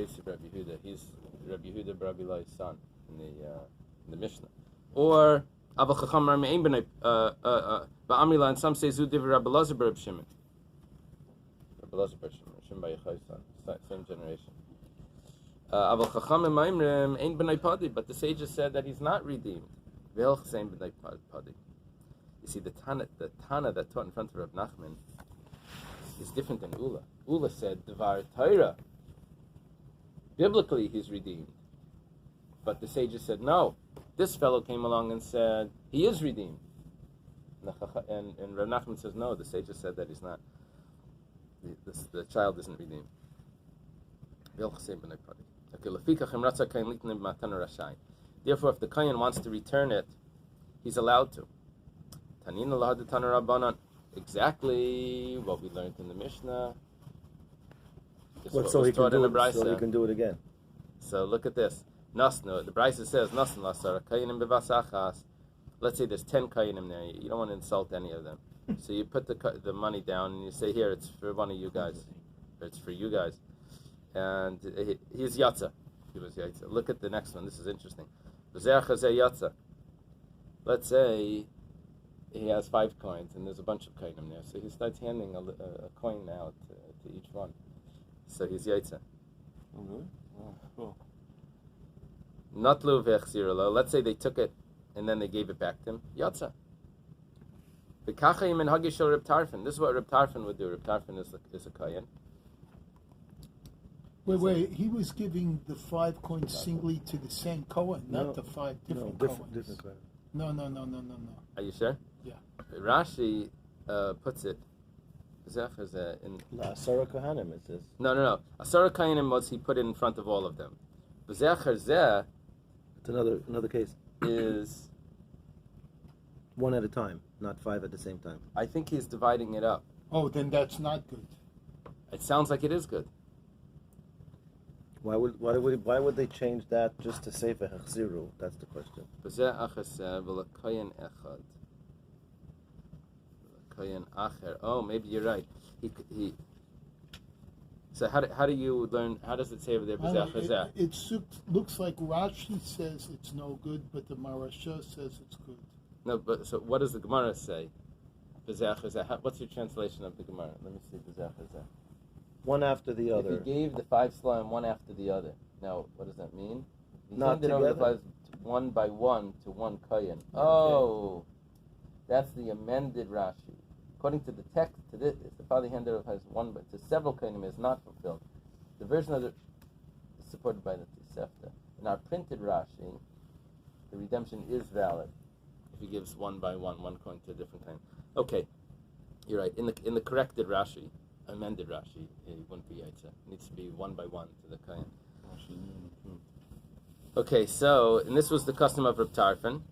Yosef Rabbi Yehuda. He's Rabbi Yehuda Rabbi Eli's son in the Mishnah. Or Aval Chacham Rami Ein B'nai Ba'amrila, and some say Zudiv Rabbi Lazar Bar Shimon. Rabbi Lazar Bar Shimon by Yochai's son, same generation. Aval Chacham Ma'imrim Ein B'nai Padi, but the sages said that he's not redeemed. V'Elch Sein B'nai Padi. You see, the Tana that taught in front of Reb Nachman is different than Ula. Ula said Devar Torah. Biblically, he's redeemed. But the sages said, no. This fellow came along and said, he is redeemed. And Rav Nachman says, no, the sages said that he's not. The child isn't redeemed. Therefore, if the Kayan wants to return it, he's allowed to. Exactly what we learned in the Mishnah. So he can do it again. So look at this. Nasnu, the Bais says, Nasnu lasara kayinim bevasachas. Let's say there's 10 kayinim there. You don't want to insult any of them. So you put the money down and you say, here, it's for one of you guys. Or it's for you guys. And he's yatza. He was yatza. Look at the next one. This is interesting. Yatza. Let's say he has 5 coins and there's a bunch of kayinim there. So he starts handing a coin out to each one. So he's yatza. Mm-hmm. Oh, cool. Natlu v'echziralo. Let's say they took it and then they gave it back to him. Yatza. V'kachayim and hagishal Reb Tarfon. This is what Reb Tarfon would do. Reb Tarfon is a kayan. Wait. He was giving the 5 coins singly to the same Kohen, not the 5 different Kohens. Different Kohen. No. Are you sure? Yeah. Rashi puts it. In Asara Kohanim, it says. No. Asara Kohanim was he put it in front of all of them. V'zecher zeh. It's another case. Is one at a time, not 5 at the same time. I think he's dividing it up. Oh, then that's not good. It sounds like it is good. Why would they change that just to say v'hechziru? That's the question. V'zeh achaseh v'lakayin echad. V'lakayin acher. Oh, maybe you're right. He. So how do you learn? How does it say over there? It looks like Rashi says it's no good, but the Marasha says it's good. No, but so what does the Gemara say? What's your translation of the Gemara? Let me see. One after the other. If he gave the 5 slime one after the other. Now, what does that mean? He Not handed over the together. 5 one by one to one kayan. Oh, that's the amended Rashi. According to the text, to this, if the father handed over has one to several kayanim is not fulfilled. The version of it is supported by the Tosefta. In our printed Rashi, the redemption is valid if he gives one by one coin to a different kayan. Okay, you're right. In the corrected Rashi, amended Rashi, it wouldn't be yaitza. It needs to be one by one to the kayan. Okay, so and this was the custom of Reb Tarfon.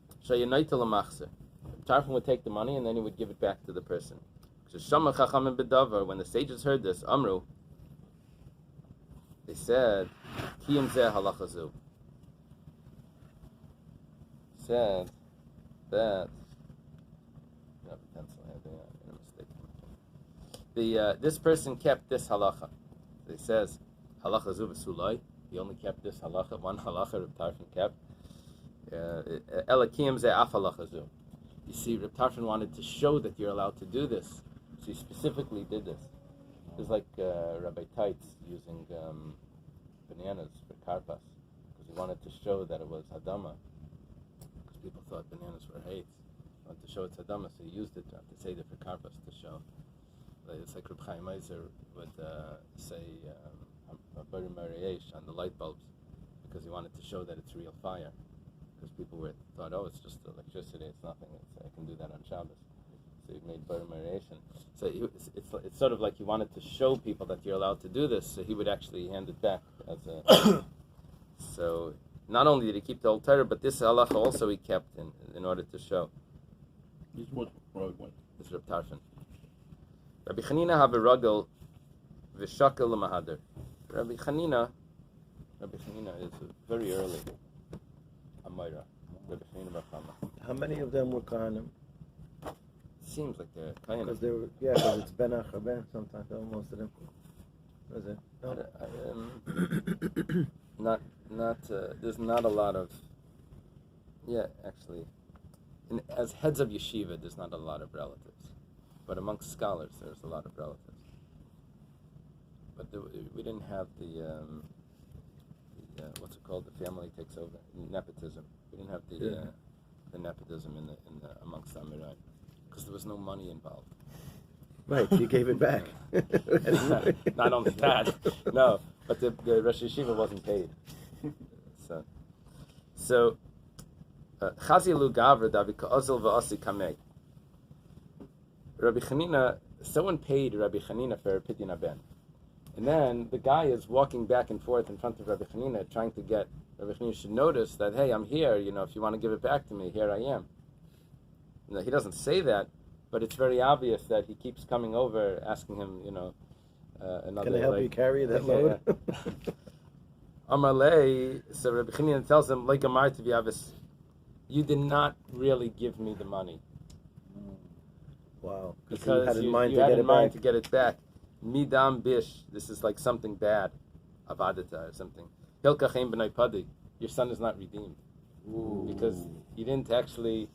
Tarfon would take the money and then he would give it back to the person. When the sages heard this, Amru, they said, Kiyum zeh halachazu. Said that. I have a pencil. I made a mistake. This person kept this halacha. It says halachazu v'sulai. He only kept this halacha. One halacha Reb Tarfon kept. Elakim zeh af halachazu. You see, Reb Tarfon wanted to show that you're allowed to do this, so he specifically did this. It's like Rabbi Tights using bananas for karpas, because he wanted to show that it was hadama, because people thought bananas were hate. He wanted to show it's hadama, so he used it to say that for karpas to show. It's like Reb Chaim Eiser would say a Bari Mariyesh on the light bulbs, because he wanted to show that it's real fire. Because people thought, oh, it's just electricity, it's nothing, I can do that on Shabbos. So he made Bari Mariation. So it's sort of like he wanted to show people that you're allowed to do this, so he would actually hand it back as a... So not only did he keep the whole Torah, but this halacha also he kept in order to show. This was probably one. This is Reb Tarfon. Rabbi Chanina have a ruggle v'shakel l'mahader. Rabbi Chanina is very early. Amayra. Rabbi Chanina bar Chama. How many of them were Kohanim? Seems like they're kind Because because it's Ben Achaben sometimes, most of them. Was it? No. There's not a lot of. Yeah, actually, as heads of yeshiva, there's not a lot of relatives, but amongst scholars, there's a lot of relatives. But we didn't have the what's it called? The family takes over nepotism. We didn't have the nepotism in the amongst the Amirai because there was no money involved. Right, you gave it back. Not only that, no, but the Rosh Yeshiva wasn't paid. So, Chazilu Gavra Davi Ka'ozil Va'asi Kamei. Rabbi Chanina, someone paid Rabbi Chanina for Pidyon Ben. And then the guy is walking back and forth in front of Rabbi Chanina, trying to get Rabbi Chanina should notice that, hey, I'm here, if you want to give it back to me, here I am. No, he doesn't say that, but it's very obvious that he keeps coming over, asking him, another. Can I help you carry that load? Amalei, so Rabbi Chanina tells him, like Amar to V'yavis, you did not really give me the money. Wow. Because you had in mind to get it back. Midam bish, this is like something bad. Avadata or something. Hilkachem b'nai padi, your son is not redeemed. Ooh. Because you didn't actually...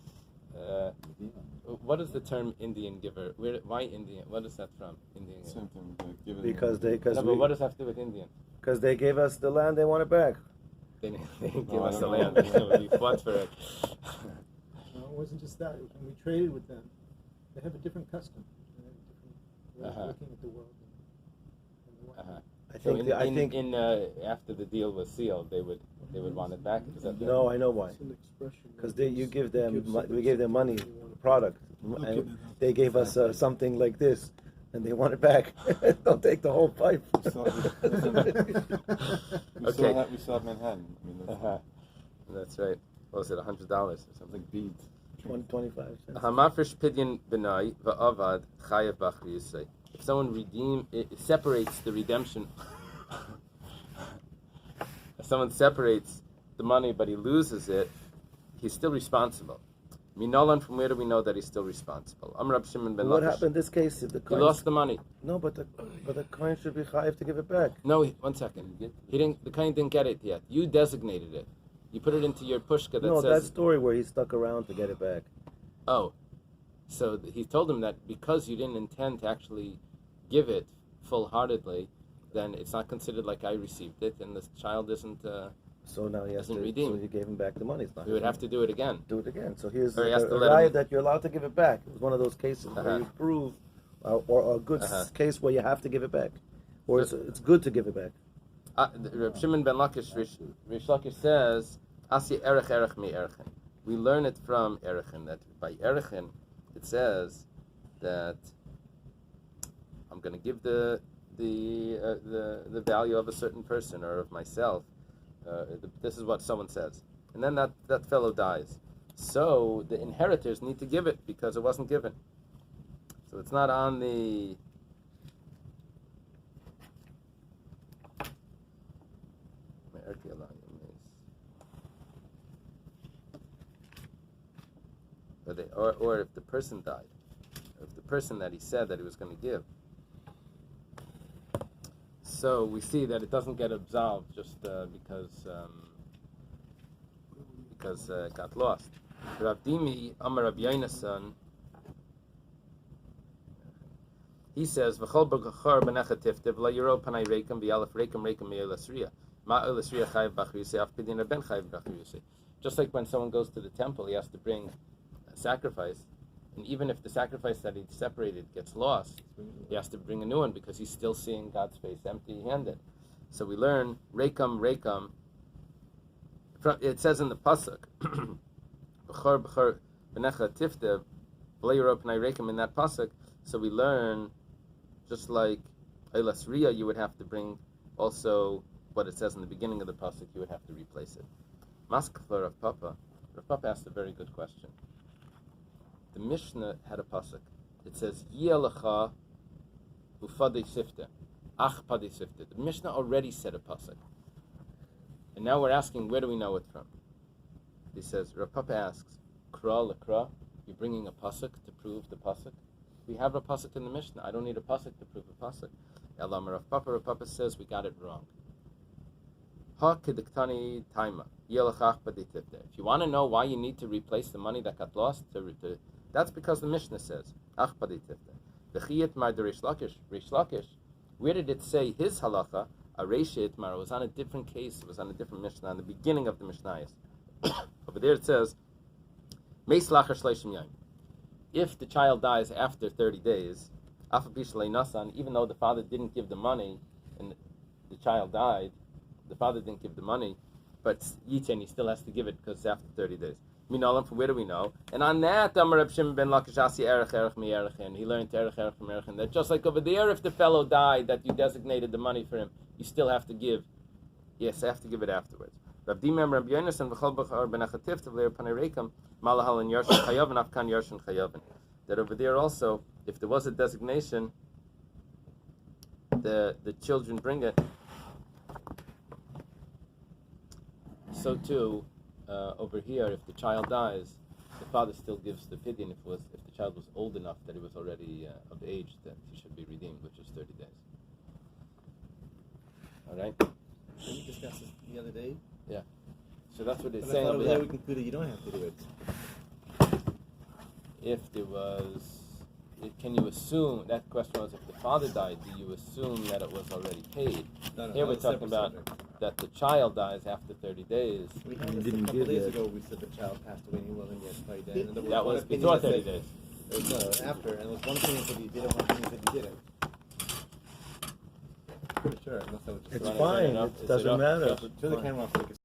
what is the term Indian giver? Why Indian? What is that from? Indian giver? Same thing. But what does that have to do with Indian? Because they gave us the land, they want it back. They didn't give us the land. We fought for it. No, it wasn't just that. When we traded with them, they have a different custom. They have a different way of looking at the world. I think after the deal was sealed, they would want it back. Is that no, I know why. Because we gave them money, product, and they gave us something like this, and they want it back. Don't take the whole pipe. We still have Manhattan. I mean, that's right. What was it? $100 or something? Like beads. 25 cents. Hamafresh pidyon benai va'avad chayav b'achri yisei. If someone it separates the redemption, if someone separates the money but he loses it, he's still responsible. Minolan, from where do we know that he's still responsible? Rab Shimon ben What Lakish. happened in this case? If the He coin lost the money. No, but the coin should be chayiv to give it back. No, 1 second. He didn't. The coin didn't get it yet. You designated it. You put it into your pushka that says... that story where he stuck around to get it back. Oh. So he told him that because you didn't intend to actually give it full-heartedly, then it's not considered like I received it, and the child isn't... so now he has to redeem. So he gave him back the money. It's not. We would have to do it again. Do it again. So here's Or he has to a let right him- that you're allowed to give it back. It was one of those cases where you prove, or a good case where you have to give it back, or it's good to give it back. Reb Shimon ben Lakish, Rish Lakish says, Asi erech erech mi erechin. We learn it from erechin, that by erechin, it says that I'm going to give the value of a certain person or of myself. This is what someone says. And then that fellow dies. So the inheritors need to give it because it wasn't given. So it's not on the... Or if the person died, or if the person that he said that he was going to give. So we see that it doesn't get absolved just because it got lost. Rav Dimi Amar Rav Yonasan, he says, "V'chol b'gachar b'necha tiftiv la yiro panay reikam v'yalef reikam me'elasriya ma elasriya chayiv b'achriyusei af pidin ben chayiv b'achriyusei." Just like when someone goes to the temple, he has to bring a sacrifice, and even if the sacrifice that he separated gets lost, he has to bring a new one because he's still seeing God's face empty-handed. So we learn reikam. It says in the pasuk, "B'chor b'necha tiftiv la yiro panay reikam." In that pasuk, so we learn. Just like Eilas Riya, you would have to bring also what it says in the beginning of the pasuk, you would have to replace it. Maskefler of Papa. Rav Papa asked a very good question. The Mishnah had a pasuk. It says, Yelecha ufadei sifte, ach padei sifte. The Mishnah already said a pasuk. And now we're asking, where do we know it from? He says, Rav Papa asks, Kra lekra, you're bringing a pasuk to prove the pasuk? We have a pasuk in the Mishnah. I don't need a pasuk to prove a pasuk. Elam Rav Papa says we got it wrong. Ha kedektani taima. If you want to know why you need to replace the money that got lost, that's because the Mishnah says, Ach paditifta. The chiyat mar de Rish Lakish. Where did it say his halacha? A Reishit mar was on a different case. It was on a different Mishnah, on the beginning of the Mishnayos. Over there it says, Meis lacher shleishim yom. If the child dies after 30 days, even though the father didn't give the money and the child died, the father didn't give the money, but Yichen, he still has to give it because it's after 30 days. Minalam, from where do we know? And on that, Amar Reb Shimon ben Lakish asi erech mi erechin. He learned erech mi erechin. That just like over there, if the fellow died, that you designated the money for him, you still have to give. Yes, I have to give it afterwards. Rabbi Rabbi Yonasan v'chol b'char ben achativ tevleir panei reikam malahal and yarshin chayavin afkan yarshin chayavin. That over there also, if there was a designation, the children bring it. So too, over here, if the child dies, the father still gives the pidyon if the child was old enough that he was already of age that he should be redeemed, which is 30 days. All right. Did we discuss this the other day? Yeah. So that's what it's But saying I thought over over there. there we concluded you don't have to do it. If there was, can you assume, that question was if the father died, do you assume that it was already paid? No, Here we're that's a talking separate about subject. that the child dies after 30 days. We had You this didn't a couple give days it. ago. We said the child passed away and he wasn't yet paid then. And there That one was opinion before that 30 said- days. No, after. And there was one opinion that he did it, one opinion that he didn't. Pretty sure, unless I was just It's Right, fine. fair enough. It Is doesn't up? matter. Josh? to the camera so we can